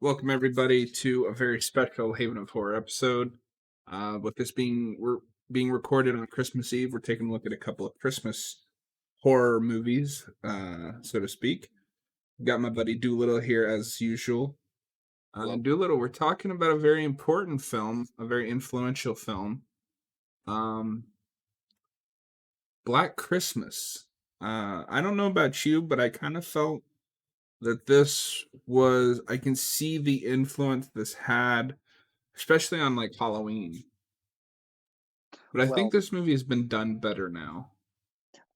Welcome everybody to a very special Haven of Horror episode. With this being recorded on Christmas Eve, we're taking a look at a couple of Christmas horror movies, so to speak. Got my buddy Doolittle here as usual. Hello. Doolittle, we're talking about a very important film, a very influential film, um, Black Christmas. I don't know about you, but I kind of felt that I can see the influence this had, especially on like Halloween. But I think Well, this movie has been done better now.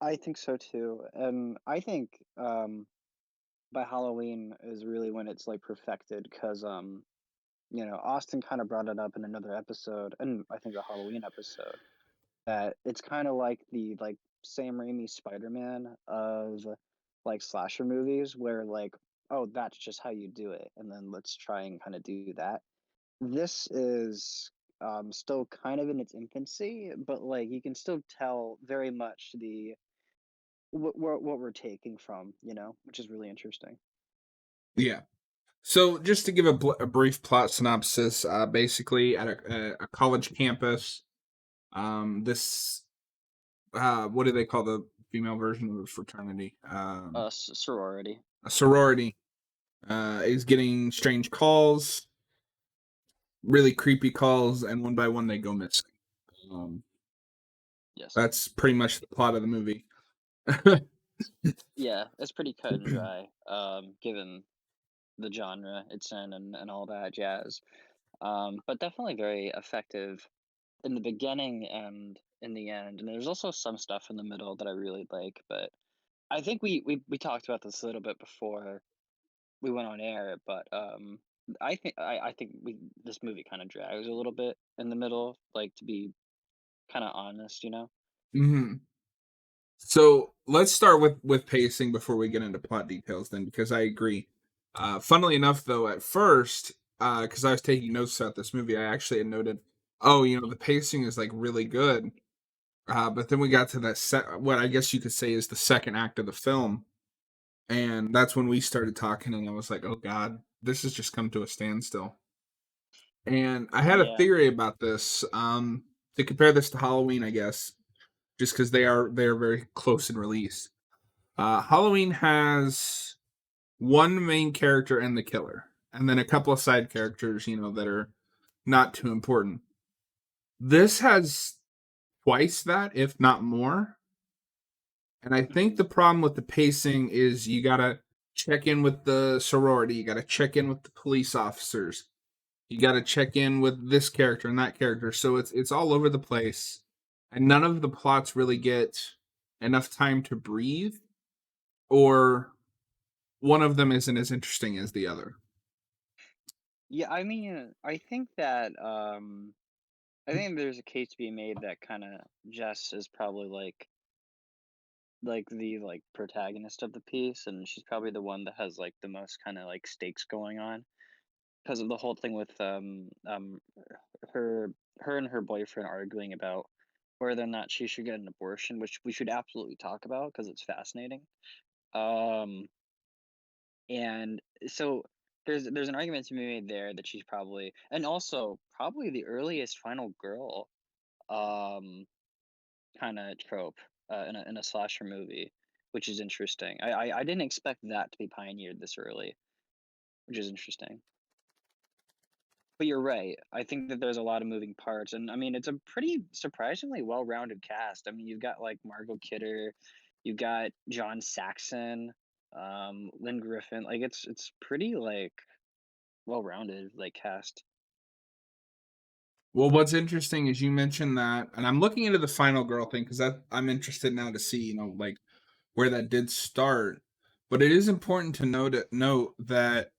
I think so too. And I think by Halloween is really when it's like perfected because Austin kind of brought it up in another episode, and I think a Halloween episode, that it's kind of like the Sam Raimi Spider-Man of like slasher movies where like, oh, that's just how you do it, and then let's try and kind of do that. This is still kind of in its infancy, but like you can still tell very much the what we're taking from, which is really interesting. Yeah. So just to give a brief plot synopsis, basically at a college campus, this what do they call the female version of a fraternity? Sorority. A sorority is getting strange calls, really creepy calls, and one by one they go missing. Um, Yes. that's pretty much the plot of the movie. Yeah, it's pretty cut and dry, given the genre it's in and all that jazz. But definitely very effective in the beginning and in the end. And there's also some stuff in the middle that I really like. But I think we talked about this a little bit before we went on air, but I think we this movie kind of drags a little bit in the middle, like to be kind of honest. Mhm. So let's start with pacing before we get into plot details, then, because I agree. Funnily enough, though, at first, because I was taking notes about this movie, I actually had noted, oh, the pacing is like really good. But then we got to what I guess you could say is the second act of the film, and that's when we started talking, and I was like, oh God, this has just come to a standstill. And I had a Yeah. theory about this, to compare this to Halloween, I guess, just because they are very close in release. Halloween has one main character and the killer, and then a couple of side characters, that are not too important. This has twice that, if not more. And I think Hmm. the problem with the pacing is you gotta check in with the sorority, you gotta check in with the police officers, you gotta check in with this character and that character. So it's all over the place, and none of the plots really get enough time to breathe, or one of them isn't as interesting as the other. Yeah, I mean, I think there's a case to be made that kind of Jess is probably like the protagonist of the piece, and she's probably the one that has like the most kind of like stakes going on because of the whole thing with her her and her boyfriend arguing about whether or not she should get an abortion, which we should absolutely talk about because it's fascinating. Um, and so there's an argument to be made there that she's probably, and also probably the earliest final girl um kind of trope in a slasher movie, which is interesting. I didn't expect that to be pioneered this early, which is interesting. But you're right. I think that there's a lot of moving parts, and I mean, it's a pretty surprisingly well-rounded cast. I mean, you've got like Margot Kidder, you've got John Saxon, Lynn Griffin. Like it's pretty like well-rounded like cast. Well, what's interesting is you mentioned that, and I'm looking into the final girl thing because I'm interested now to see, like where that did start. But it is important to note that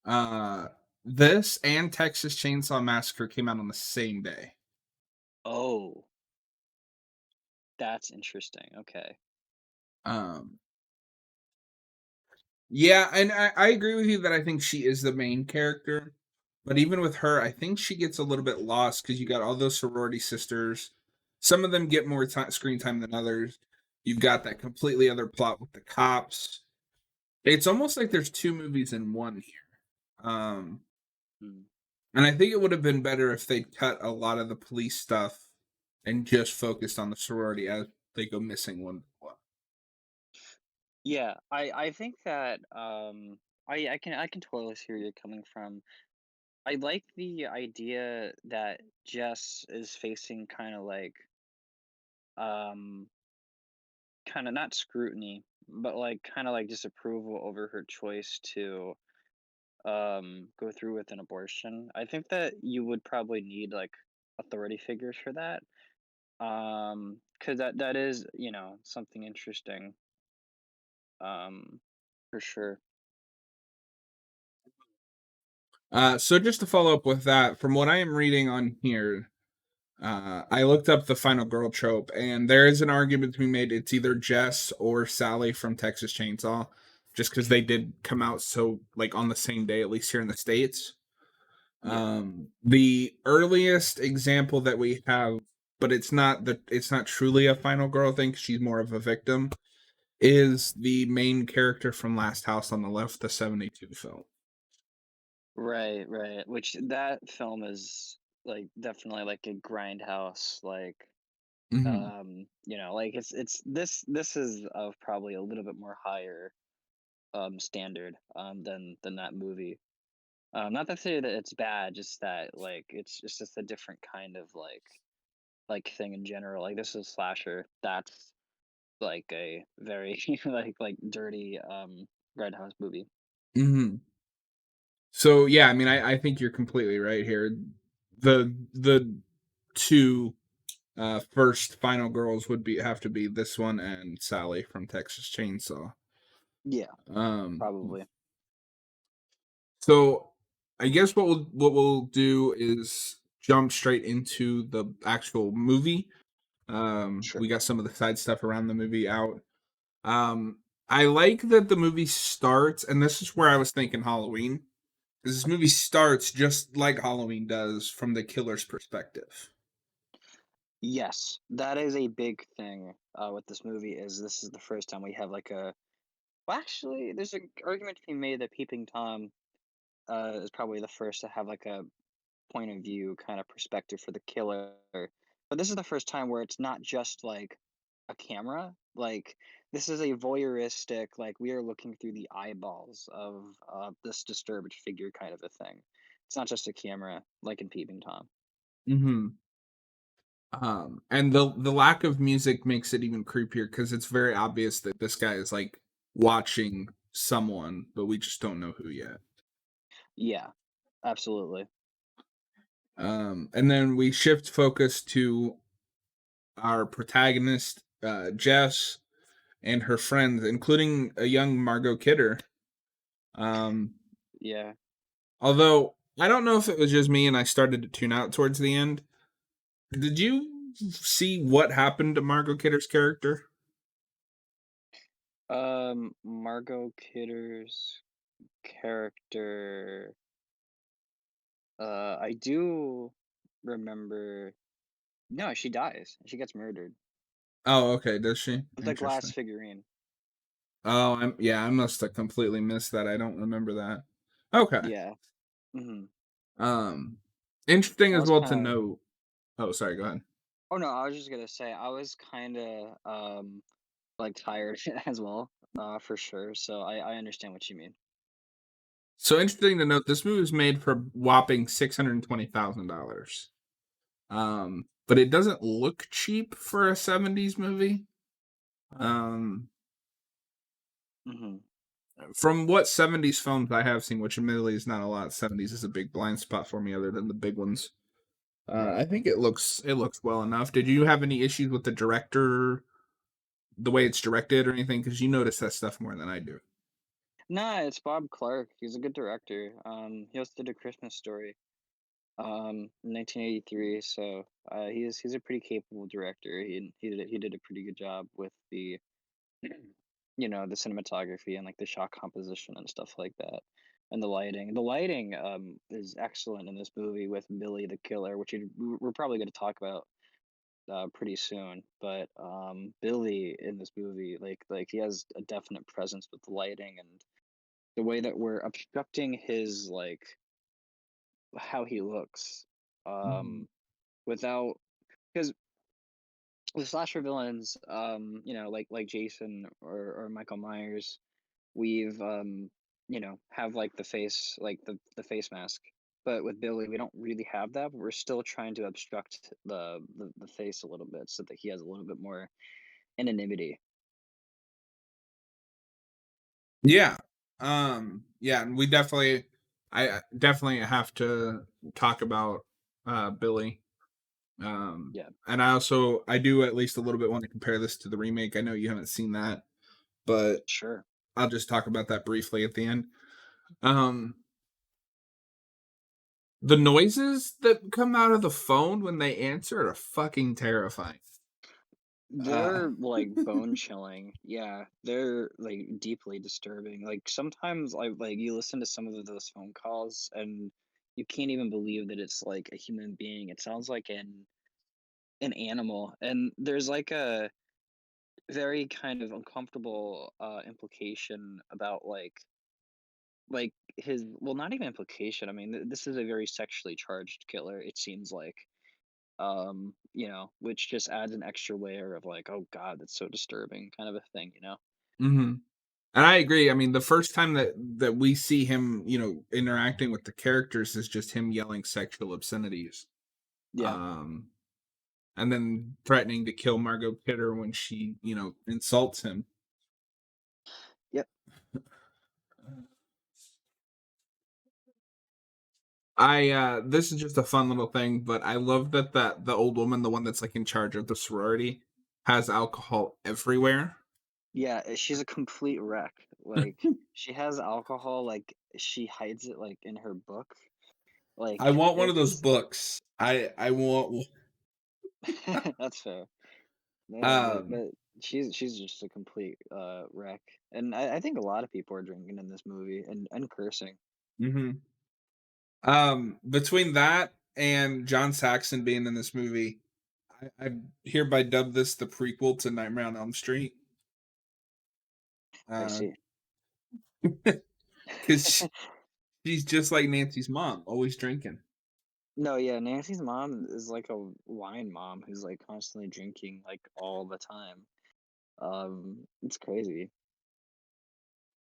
uh, this and Texas Chainsaw Massacre came out on the same day. Oh, that's interesting. Okay. Um, yeah, and I agree with you that I think she is the main character. But even with her, I think she gets a little bit lost because you got all those sorority sisters. Some of them get more screen time than others. You've got that completely other plot with the cops. It's almost like there's two movies in one here. Mm. And I think it would have been better if they cut a lot of the police stuff and just focused on the sorority as they go missing one by one. Yeah, I think that I can totally see where you're coming from. I like the idea that Jess is facing kind of like um kind of not scrutiny, but like kind of like disapproval over her choice to go through with an abortion. I think that you would probably need like authority figures for that. Cuz that is, something interesting um for sure. So just to follow up with that, from what I am reading on here, I looked up the final girl trope, and there is an argument to be made. It's either Jess or Sally from Texas Chainsaw, just because they did come out so like on the same day, at least here in the states. Yeah. The earliest example that we have, but it's not truly a final girl thing. 'Cause she's more of a victim. Is the main character from Last House on the Left, the '72 film? Right, right. Which that film is like definitely like a grindhouse, like Hmm. like it's this is of probably a little bit more higher standard than that movie. Not to say that it's bad, just that like it's just a different kind of like thing in general. Like this is slasher. That's like a very like dirty grindhouse movie. Hmm. So yeah, I mean, I think you're completely right here. The two first final girls would be have to be this one and Sally from Texas Chainsaw. Yeah, Um, probably. so I guess what we'll do is jump straight into the actual movie. Sure. We got some of the side stuff around the movie out. Um, I like that the movie starts, and this is where I was thinking Halloween. Because this movie starts just like Halloween does from the killer's perspective. Yes, that is a big thing with this movie. Is this is the first time we have like a well, actually, there's an argument to be made that Peeping Tom is probably the first to have like a point of view kind of perspective for the killer. But this is the first time where it's not just like a camera. Like this is a voyeuristic, like we are looking through the eyeballs of this disturbed figure kind of a thing. It's not just a camera like in Peeping Tom. Hmm. And the lack of music makes it even creepier because it's very obvious that this guy is like watching someone, but we just don't know who yet. Yeah, absolutely. And then we shift focus to our protagonist, Jess, and her friends, including a young Margot Kidder. Um, Yeah. Although I don't know if it was just me and I started to tune out towards the end. Did you see what happened to Margot Kidder's character? Margot Kidder's character. I do remember. No, she dies. She gets murdered. Oh, okay. Does she? It's like glass Interesting. figurine. Oh, I must have completely missed that. I don't remember that. Okay. Yeah. Hmm. Um, Interesting I as was well to kind of. note. Oh, sorry. Go ahead. Oh no, I was just gonna say I was kind of like tired as well. For sure. So I understand what you mean. So interesting to note. This movie was made for whopping $620,000. But it doesn't look cheap for a '70s movie. Um, Hmm. from what '70s films I have seen, which admittedly is not a lot, '70s is a big blind spot for me, other than the big ones. Right. I think it looks well enough. Did you have any issues with the director, the way it's directed, or anything? Because you notice that stuff more than I do. Nah, it's Bob Clark. He's a good director. He also did A Christmas Story. In 1983. So he's a pretty capable director. He did a pretty good job with the the cinematography and like the shot composition and stuff like that, and the lighting. The lighting is excellent in this movie with Billy the Killer, which we're probably going to talk about pretty soon. But Billy in this movie, like he has a definite presence with the lighting and the way that we're obstructing his like how he looks, Mhm. um, without because the slasher villains, like Jason or Michael Myers, we've have like the face, like the face mask. But with Billy, we don't really have that. But we're still trying to obstruct the face a little bit so that he has a little bit more anonymity. Yeah. Yeah, and we definitely I definitely have to talk about Billy. Yeah, And I do at least a little bit want to compare this to the remake. I know you haven't seen that, but sure. I'll just talk about that briefly at the end. Um the noises that come out of the phone when they answer are fucking terrifying. Uh They're like bone chilling. Yeah, they're like deeply disturbing. Like sometimes like you listen to some of those phone calls and you can't even believe that it's like a human being. It sounds like an animal. And there's like a very kind of uncomfortable implication about like his, well, not even implication. I mean, this is a very sexually charged killer, it seems like. Which just adds an extra layer of like, oh god, that's so disturbing kind of a thing. mhm. And I agree. I mean, the first time that we see him, interacting with the characters is just him yelling sexual obscenities. Yeah. Um and then threatening to kill Margot Kidder when she, insults him. Yep. This is just a fun little thing, but I love that the old woman, the one that's like in charge of the sorority, has alcohol everywhere. Yeah, she's a complete wreck. Like she has alcohol, like she hides it like in her book. Like I want one of it's those just books. I want that's fair. Yeah, um but she's just a complete wreck. And I think a lot of people are drinking in this movie and cursing. mhm. Between that and John Saxon being in this movie, I hereby dub this the prequel to Nightmare on Elm Street. I Uh, see. because she's just like Nancy's mom, always drinking. No, yeah, Nancy's mom is like a wine mom who's like constantly drinking like all the time. It's crazy.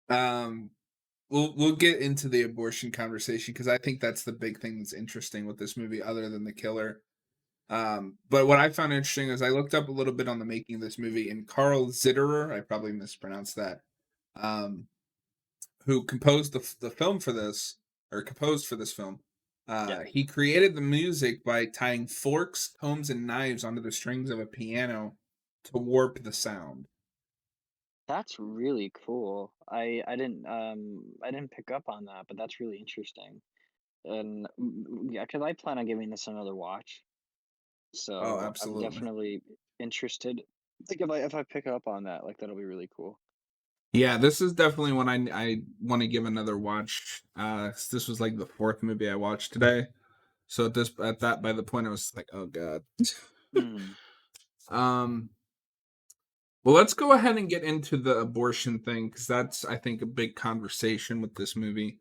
Um, we'll get into the abortion conversation because I think that's the big thing that's interesting with this movie, other than the killer. But what I found interesting is I looked up a little bit on the making of this movie, and Carl Zitterer, I probably mispronounced that, um, who composed the film for this, or composed for this film. Yeah. He created the music by tying forks, combs, and knives onto the strings of a piano to warp the sound. That's really cool. I didn't pick up on that, but that's really interesting. And yeah, because I plan on giving this another watch. Oh, So I'm absolutely. definitely interested. Like if I pick up on that, like that'll be really cool. Yeah, this is definitely one I want to give another watch. This was like the fourth movie I watched today. So at that by the point I was like, oh god. Hmm. um, well, let's go ahead and get into the abortion thing because that's I think a big conversation with this movie.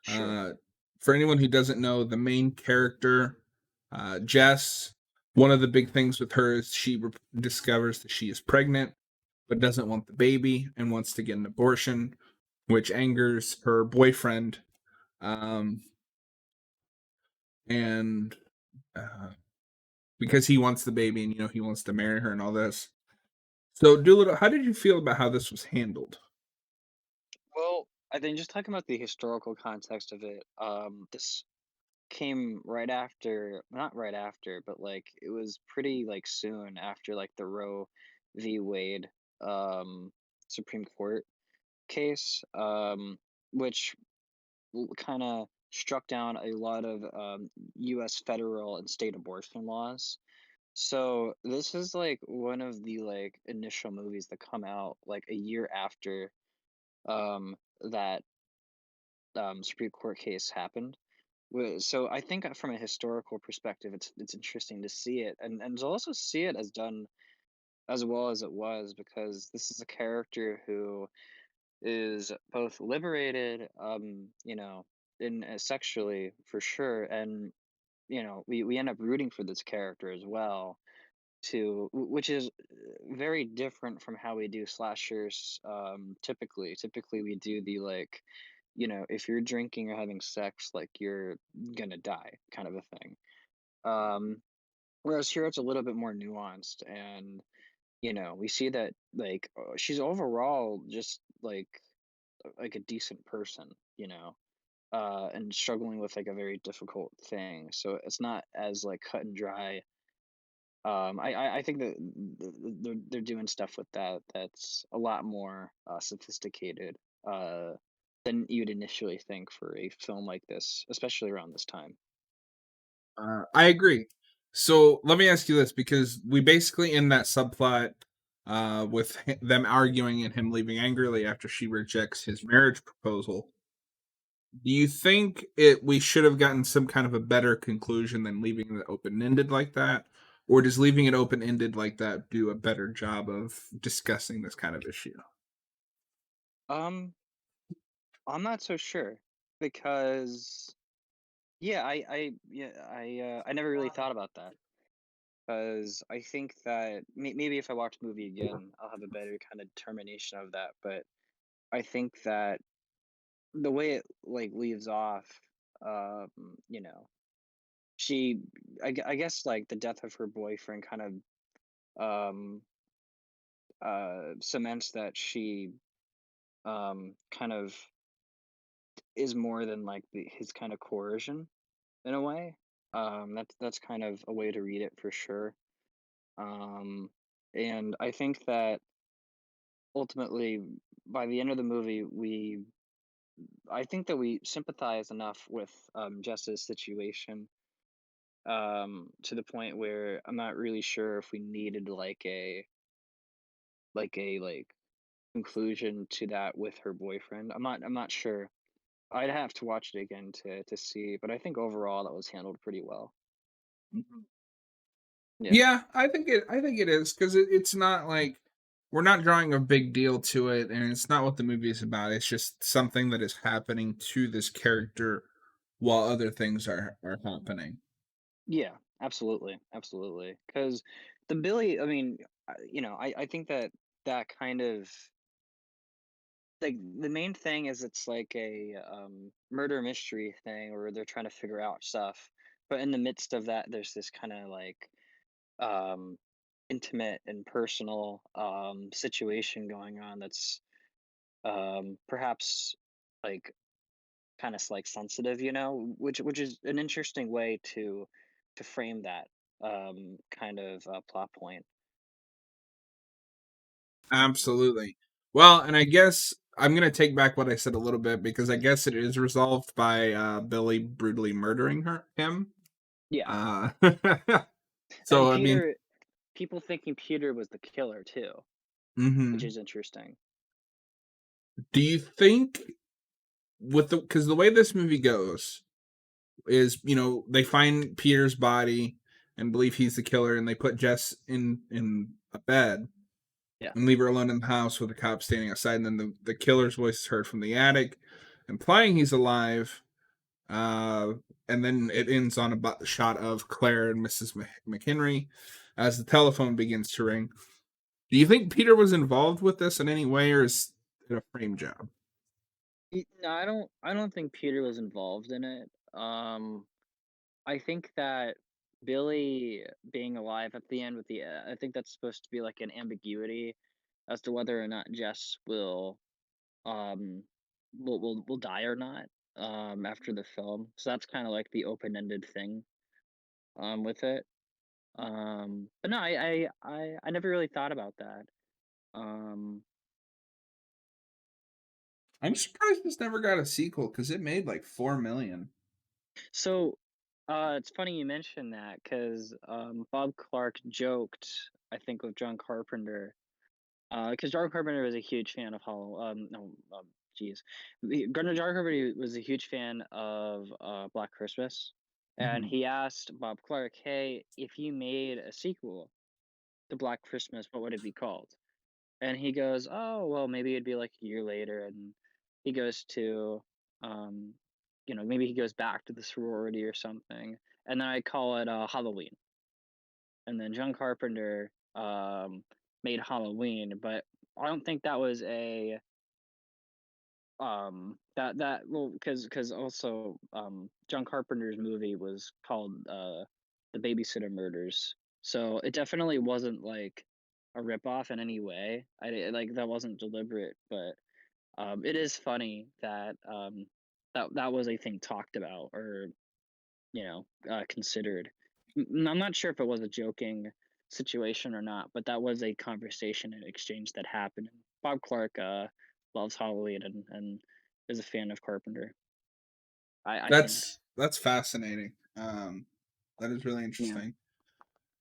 Sure. Uh, for anyone who doesn't know, the main character, Jess, one of the big things with her is she discovers that she is pregnant but doesn't want the baby and wants to get an abortion, which angers her boyfriend. Um, and uh, because he wants the baby and he wants to marry her and all this. So, Doolittle, how did you feel about how this was handled? Well, I think just talking about the historical context of it, this came right after, not right after, but like it was pretty like soon after like the Roe v. Wade um Supreme Court case, which kind of struck down a lot of US federal and state abortion laws. So this is like one of the like initial movies that come out like a year after that Supreme Court case happened. So I think from a historical perspective, it's interesting to see it, and to also see it as done as well as it was, because this is a character who is both liberated, in sexually for sure, and we end up rooting for this character as well, which is very different from how we do slashers. Typically we do the like, if you're drinking or having sex, like you're gonna die kind of a thing. Um, Whereas here it's a little bit more nuanced, and we see that like she's overall just like a decent person, and struggling with like a very difficult thing. So it's not as like cut and dry. I think that they're doing stuff with that's a lot more sophisticated uh, than you'd initially think for a film like this, especially around this time. I agree. So let me ask you this, because we basically in that subplot with them arguing and him leaving angrily after she rejects his marriage proposal. Do you think we should have gotten some kind of a better conclusion than leaving it open ended like that? Or does leaving it open ended like that do a better job of discussing this kind of issue? Um, I'm not so sure because I never really thought about that because I think that maybe if I watch the movie again, I'll have a better kind of determination of that. But I think that the way it like leaves off, um, you know, she, I guess like the death of her boyfriend kind of um cements that she kind of is more than like his kind of coercion in a way. That's kind of a way to read it for sure. Um, and I think that ultimately, by the end of the movie, I think that we sympathize enough with Jess's situation, to the point where I'm not really sure if we needed like a conclusion to that with her boyfriend. I'm not sure. I'd have to watch it again to see, but I think overall that was handled pretty well. Yeah. Yeah, I think it is, because it's not like we're not drawing a big deal to it, and it's not what the movie is about. It's just something that is happening to this character while other things are happening. Yeah, absolutely, absolutely. Because the Billy, I mean, I think that that kind of like the main thing is it's like a murder mystery thing where they're trying to figure out stuff, but in the midst of that, there's this kind of like um, intimate and personal situation going on that's perhaps like kind of like sensitive, which is an interesting way to frame that kind of plot point. Absolutely. Well, and I guess I'm gonna take back what I said a little bit, because I guess it is resolved by Billy brutally murdering him. Yeah, Uh, and so I mean, people thinking Peter was the killer too, which mhm. is interesting. Do you think, with the because the way this movie goes is, they find Peter's body and believe he's the killer, and they put Jess in a bed Yeah, and leave her alone in the house with the cops standing outside, and then the killer's voice is heard from the attic, implying he's alive. Uh, and then it ends on a shot of Claire and Mrs. McHenry as the telephone begins to ring. Do you think Peter was involved with this in any way, or is it a frame job? No, I don't think Peter was involved in it. I think that Billy being alive at the end with I think that's supposed to be like an ambiguity as to whether or not Jess um will die or not after the film. So that's kind of like the open-ended thing with it. But no, I never really thought about that. Um I'm surprised this never got a sequel, because it made like 4 million. so it's funny you mentioned that because Bob Clark joked, I think, with John Carpenter. Because John Carpenter was a huge fan of Hollow. No, jeez, John Carpenter was a huge fan of Black Christmas, and Mhm. he asked Bob Clark, "Hey, if you made a sequel to Black Christmas, what would it be called?" And he goes, "Oh, well, maybe it'd be like a year later." And he goes to, um, maybe he goes back to the sorority or something, and then I call it Halloween. And then John Carpenter made Halloween, but I don't think that was a that well because also John Carpenter's movie was called The Babysitter Murders, so it definitely wasn't like a ripoff in any way. Like that wasn't deliberate, but it is funny that that was a thing talked about or considered. I'm not sure if it was a joking situation or not, but that was a conversation and exchange that happened. Bob Clark loves Halloween and is a fan of Carpenter. I think. That's fascinating. That is really Yeah. interesting.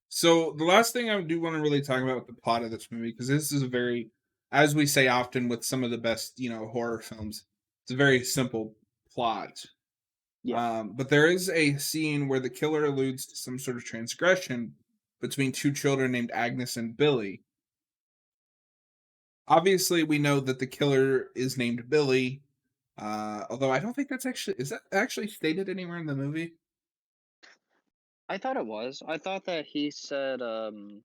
So the last thing I do want to really talk about with the plot of this movie, because this is a very, as we say often with some of the best, horror films, it's a very simple plot. Yeah. But there is a scene where the killer alludes to some sort of transgression between two children named Agnes and Billy. Obviously, we know that the killer is named Billy, although I don't think is that actually stated anywhere in the movie? I thought it was. I thought that he said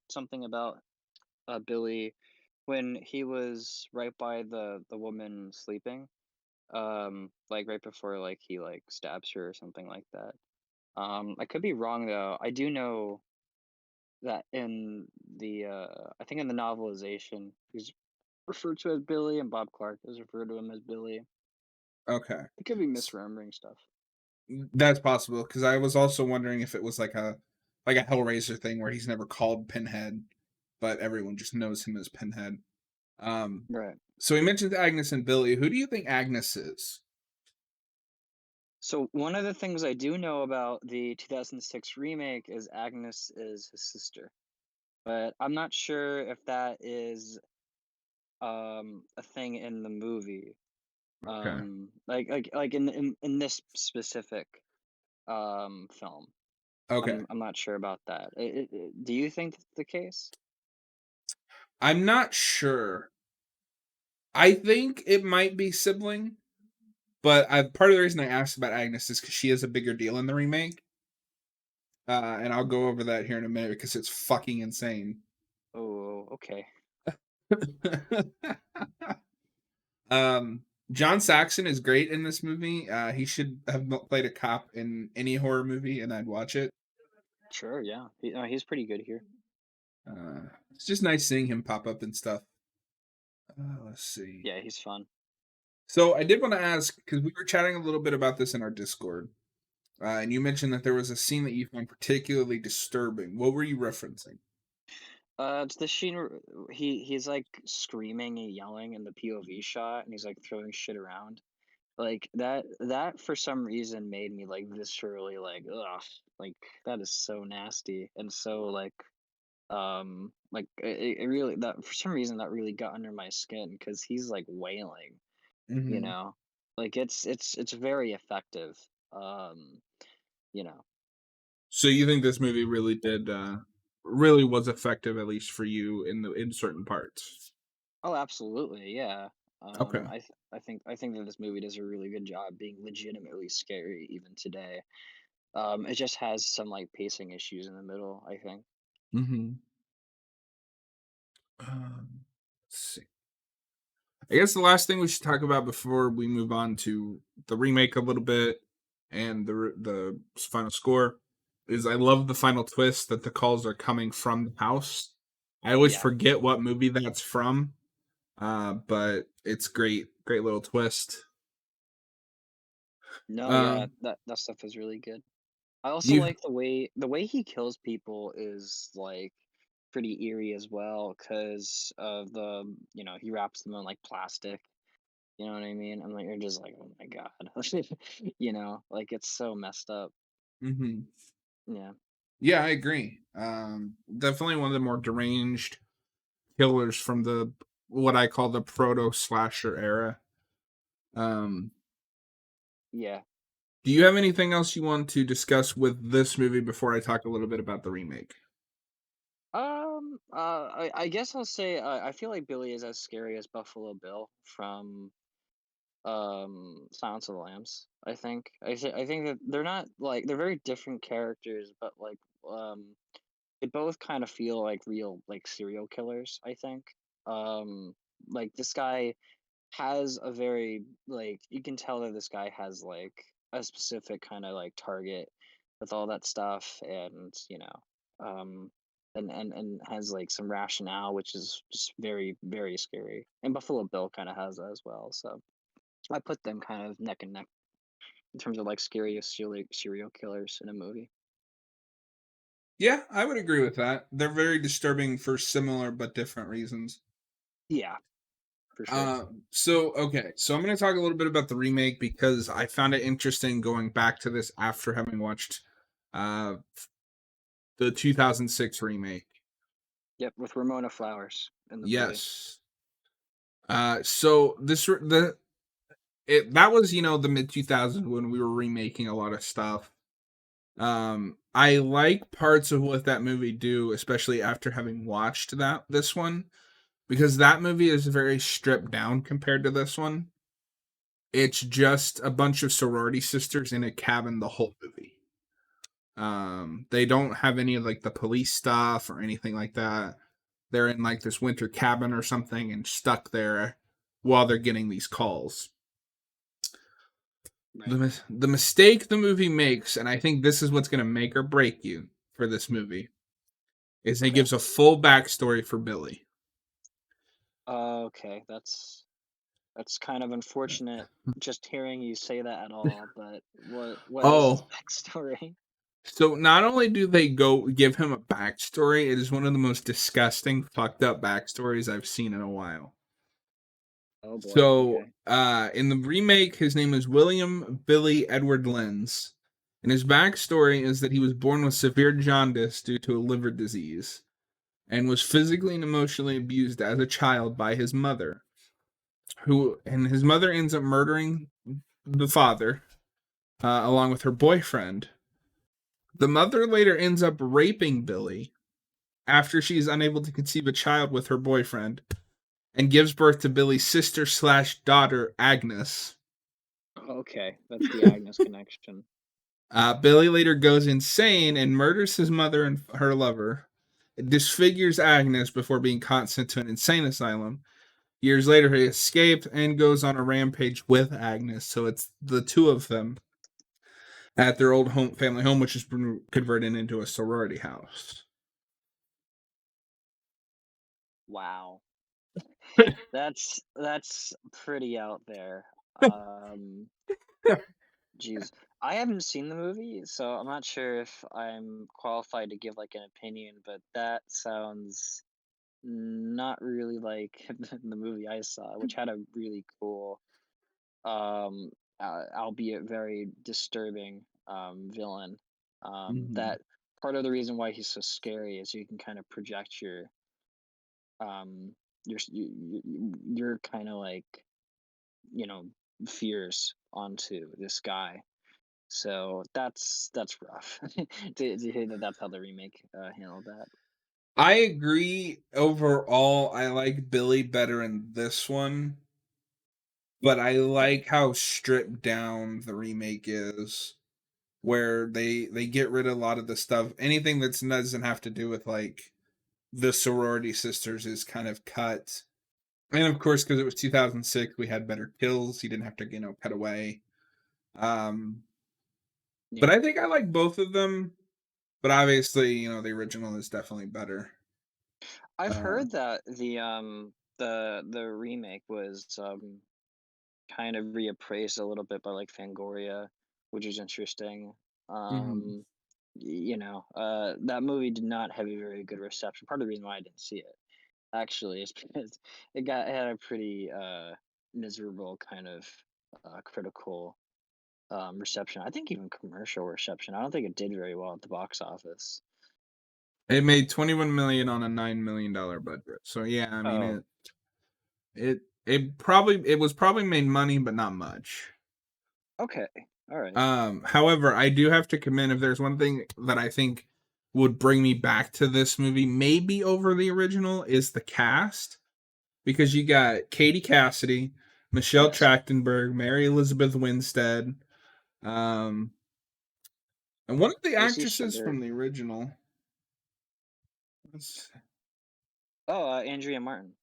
something about Billy when he was right by the woman sleeping. Like right before like he like stabs her or something like that. I could be wrong though. I do know that in the I think in the novelization he's referred to as Billy and Bob Clark is referred to him as Billy. Okay. I could be S- misremembering stuff. That's possible because I was also wondering if it was like a Hellraiser thing where he's never called Pinhead, but everyone just knows him as Pinhead. Um, Right. so he mentions Agnes and Billy. Who do you think Agnes is? So one of the things I do know about the 2006 remake is Agnes is his sister, but I'm not sure if that is a thing in the movie. Okay. Like in this specific film. Okay. I'm not sure about that. Do you think that's the case? I'm not sure. I think it might be sibling, but part of the reason I asked about Agnes is because she is a bigger deal in the remake. And I'll go over that here in a minute because it's fucking insane. Oh, okay. John Saxon is great in this movie. He should have played a cop in any horror movie, and I'd watch it. Sure, yeah. He's pretty good here. It's just nice seeing him pop up and stuff. Let's see. Yeah, he's fun. So I did want to ask because we were chatting a little bit about this in our Discord, and you mentioned that there was a scene that you found particularly disturbing. What were you referencing? It's the scene where he's like screaming and yelling in the POV shot, and he's like throwing shit around. Like that for some reason made me like viscerally like ugh, like that is so nasty and so like it really that for some reason that really got under my skin because he's like wailing, you Hmm. know, like it's very effective, um, you know. So you think this movie really was effective, at least for you in certain parts? Oh, absolutely, yeah. Okay. I think that this movie does a really good job being legitimately scary even today. It just has some like pacing issues in the middle, I think. Hmm. Let's see. I guess the last thing we should talk about before we move on to the remake a little bit and the final score is I love the final twist that the calls are coming from the house. I always Yeah. forget what movie that's from, but it's great, great little twist. No, yeah, Um, that stuff is really good. I also you, like the way he kills people is like pretty eerie as well because of he wraps them in like plastic. You know what I mean? And like you're just like, oh my god, like it's so messed up. hmm. Yeah, Yeah, I agree. Definitely one of the more deranged killers from the what I call the proto slasher era. Um, yeah. do you have anything else you want to discuss with this movie before I talk a little bit about the remake? I guess I'll say I feel like Billy is as scary as Buffalo Bill from Silence of the Lambs. I think that they're not like they're very different characters, but they both kind of feel like real like serial killers, I think. Um like this guy has a very like you can tell that this guy has like a specific kind of like target with all that stuff, and um and has like some rationale, which is just very very scary. And Buffalo Bill kind of has that as well, so I put them kind of neck and neck in terms of like scariest serial killers in a movie. Yeah, I would agree with that. They're very disturbing for similar but different reasons. Yeah, for sure. Uh, so I'm going to talk a little bit about the remake because I found it interesting going back to this after having watched uh, the 2006 remake. Yep, with Ramona Flowers in the movie. Yes. So this the it that was the mid 2000s when we were remaking a lot of stuff. I like parts of what that movie do, especially after having watched this one, because that movie is very stripped down compared to this one. It's just a bunch of sorority sisters in a cabin the whole movie. They don't have any of like the police stuff or anything like that. They're in like this winter cabin or something and stuck there while they're getting these calls. Right. The mistake the movie makes, and I think this is what's going to make or break you for this movie, is it Okay. gives a full backstory for Billy. Okay, that's kind of unfortunate just hearing you say that at all, but what is his Oh, backstory? so not only do they go give him a backstory, it is one of the most disgusting, fucked up backstories I've seen in a while. Oh boy, So, okay. in the remake, his name is William Billy Edward Lenz, and his backstory is that he was born with severe jaundice due to a liver disease, and was physically and emotionally abused as a child by his mother, and his mother ends up murdering the father, along with her boyfriend. The mother later ends up raping Billy after she is unable to conceive a child with her boyfriend, and gives birth to Billy's sister slash daughter Agnes. Okay, that's the Agnes connection. Billy later goes insane and murders his mother and her lover. It disfigures Agnes before being sent to an insane asylum. Years later, he escaped and goes on a rampage with Agnes. So it's the two of them at their old family home, which has been converted into a sorority house. Wow. That's pretty out there. Um Jeez. I haven't seen the movie, so I'm not sure if I'm qualified to give like an opinion, but that sounds not really like the movie I saw, which had a really cool, um, albeit very disturbing, villain. Mhm. That part of the reason why he's so scary is you can kind of project um, your kind of like you know fears onto this guy. So that's rough to hear that that's how the remake handled that. I agree. Overall, I like Billy better in this one, but I Okay. like how stripped down the remake is, where they get rid of a lot of the stuff. Anything that doesn't have to do with like the sorority sisters is kind of cut. And of course, because it was 2006, we had better kills. He didn't have to cut away. Um, but Yeah. I think I like both of them. But obviously, the original is definitely better. I've Uh, heard that the remake was kind of reappraised a little bit by like Fangoria, which is interesting. mhm. Um that movie did not have a very good reception. Part of the reason why I didn't see it actually is because it had a pretty miserable kind of critical reception. I think even commercial reception. I don't think it did very well at the box office. It made 21 million on a $9 million budget. So yeah, I mean Oh, it was probably made money, but not much. okay. All right. However, I do have to commend if there's one thing that I think would bring me back to this movie, maybe over the original, is the cast. Because you got Katie Cassidy, Michelle Yes. Trachtenberg, Mary Elizabeth Winstead. Um, and one of the Lacey actresses Chabert. from the original was, Oh, Andrea Martin.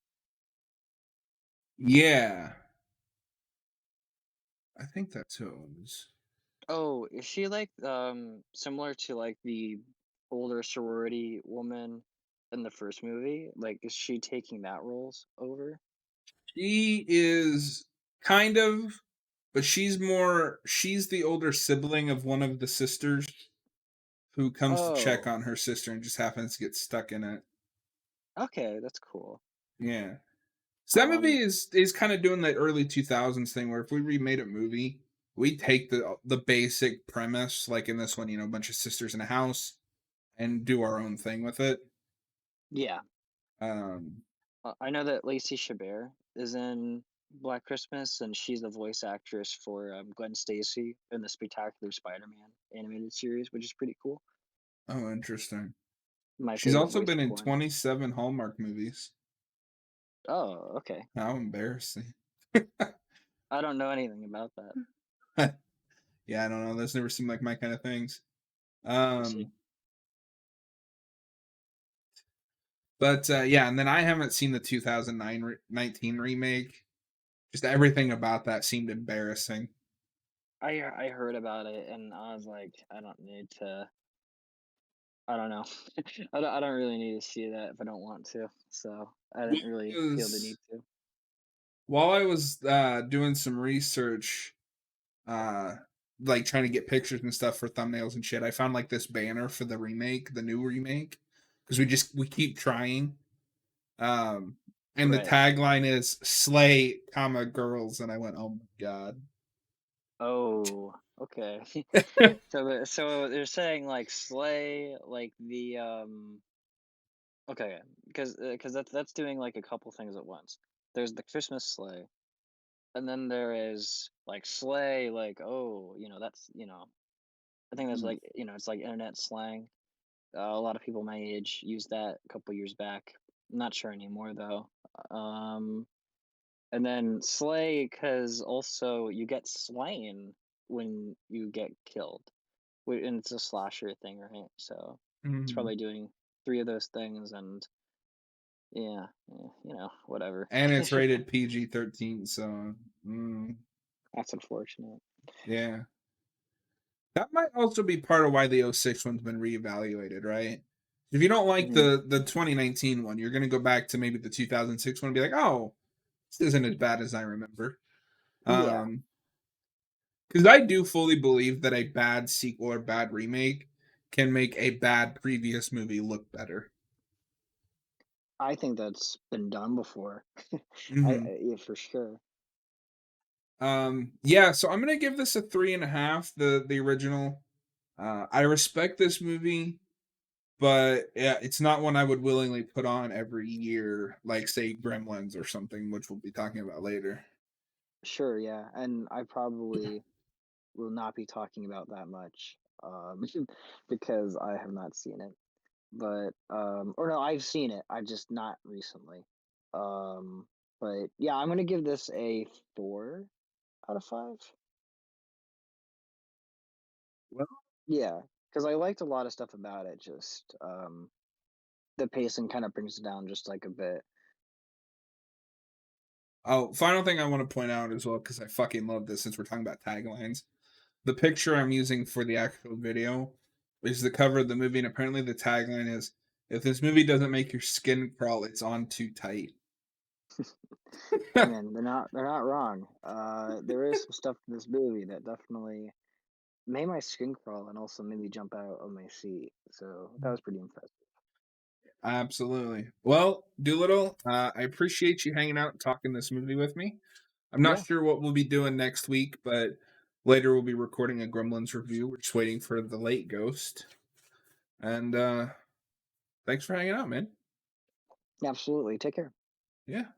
yeah, I think that's who it was. Oh, is she like similar to like the older sorority woman in the first movie? Like, is she taking that roles over? She is kind of, but she's the older sibling of one of the sisters who comes to check Oh, on her sister and just happens to get stuck in it. okay, that's cool. Yeah. So that movie Um, is kind of doing that early 2000s thing where if we remade a movie, we take the basic premise, like in this one, a bunch of sisters in a house, and do our own thing with it. yeah. Um, I know that Lacey Chabert is in Black Christmas, and she's the voice actress for Gwen Stacy in the Spectacular Spider-Man animated series, which is pretty cool. oh, interesting. My She's favorite also voice been of in Gwen. 27 Hallmark movies. Oh, okay. How embarrassing. I don't know anything about that. Yeah, I don't know. Those never seem like my kind of things. I see. Um, but yeah, and then I haven't seen the 2019 remake. Just everything about that seemed embarrassing. I heard about it and I was like, I don't need to. I don't know. I don't really need to see that if I don't want to. So I What didn't really feel the was need to. While I was doing some research, uh, like trying to get pictures and stuff for thumbnails and shit, I found like this banner for the remake, the new remake, because we keep trying. Um, and the Right. tagline is "Slay, comma girls," and I went, "Oh my god." Oh, okay. So they're saying like slay like the okay, because that's doing like a couple things at once. There's the Christmas sleigh, and then there is like slay like oh that's I think that's Mm, like it's like internet slang. A lot of people my age used that a couple years back. I'm not sure anymore though. Um, and then slay because also you get slain when you get killed. And it's a slasher thing, right? So it's mhm. probably doing three of those things, and yeah, whatever. And it's rated PG-13, so That's unfortunate. yeah. That might also be part of why the '06 one's been reevaluated, right? If you don't like Hmm. the 2019 one, you're gonna go back to maybe the 2006 one and be like, oh, this isn't as bad as I remember. Yeah, Um, because I do fully believe that a bad sequel or bad remake can make a bad previous movie look better. I think that's been done before. Hmm. Yeah, for sure. Yeah, so I'm gonna give this a 3.5. The original. I respect this movie, but yeah, it's not one I would willingly put on every year, like say Gremlins or something, which we'll be talking about later. Sure, yeah, and I probably will not be talking about that much, because I have not seen it. But or no, I've seen it. I just not recently. Um, but yeah, I'm gonna give this a 4 out of 5. Well, Yeah, because I liked a lot of stuff about it. Just the pacing kind of brings it down just like a bit. oh, final thing I want to point out as well, because I fucking love this since we're talking about taglines. The picture I'm using for the actual video is the cover of the movie, and apparently the tagline is if this movie doesn't make your skin crawl, it's on too tight. Hey man, they're not wrong. There is some stuff in this movie that definitely made my skin crawl and also made me jump out of my seat. So that was pretty impressive. Absolutely. Well, Doolittle, I appreciate you hanging out and talking this movie with me. I'm not Yeah, sure what we'll be doing next week, but later we'll be recording a Gremlins review. We're just waiting for the late ghost. And thanks for hanging out, man. absolutely. Take care. Yeah.